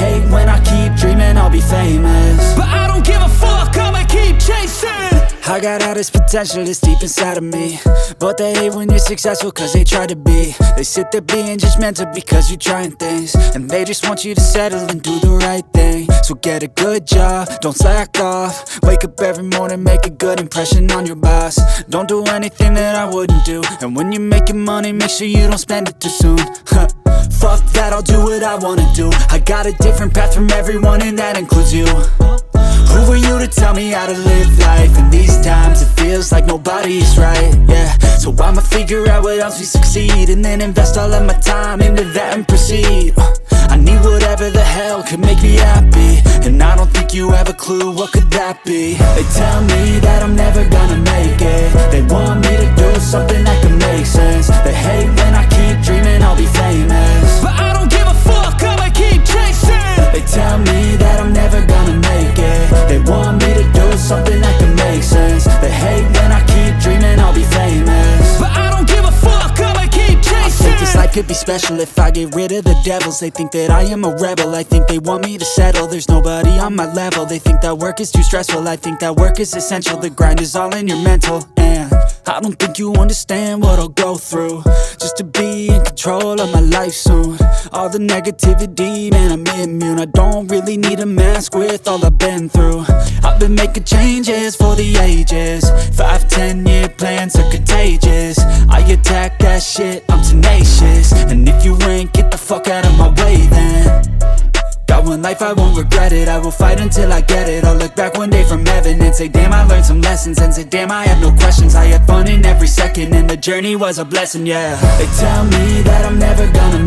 hate when I keep dreaming I'll be famous, but I don't give a fuck, I'ma keep chasing. I got all this potential that's deep inside of me, but they hate when you're successful cause they try to be. They sit there being judgmental because you're trying things, and they just want you to settle and do the right thing. So get a good job, don't slack off. Wake up every morning, make a good impression on your boss. Don't do anything that I wouldn't do, and when you're making money, make sure you don't spend it too soon. Fuck that, I'll do what I wanna do. I got a different path from everyone, and that includes you. Who are you to tell me how to live life? In these times it feels like nobody's right, yeah. So I'ma figure out what else we succeed, and then invest all of my time into that and proceed. I need whatever the hell could make me happy, and I don't think you have a clue what could that be. They tell me that I'm never gonna make it. They want me to do something that can make sense. They hate when I keep dreaming I'll be famous, but I don't give a fuck, I'ma keep chasing. They tell me that I'm never gonna make it. They want me to do something that can make sense. They hate when I keep dreaming I'll be famous, but I don't give a fuck, I'ma keep chasing. I think this life could be special if I get rid of the devils. They think that I am a rebel, I think they want me to settle. There's nobody on my level, they think that work is too stressful. I think that work is essential, the grind is all in your mental. And I don't think you understand what I'll go through just to be in control of my life soon. All the negativity, man, I'm immune. I don't really need a mask with all I've been through. I've been making changes for the ages. 5-10 year plans are contagious. I attack that shit, I'm tenacious. And if you ain't, get the fuck out of my way then. Got one life, I won't regret it. I will fight until I get it. I'll look back one day from heaven and say damn, I learned some lessons. And say damn, I have no questions. I had fun in every second, and the journey was a blessing, yeah. They tell me that I'm never gonna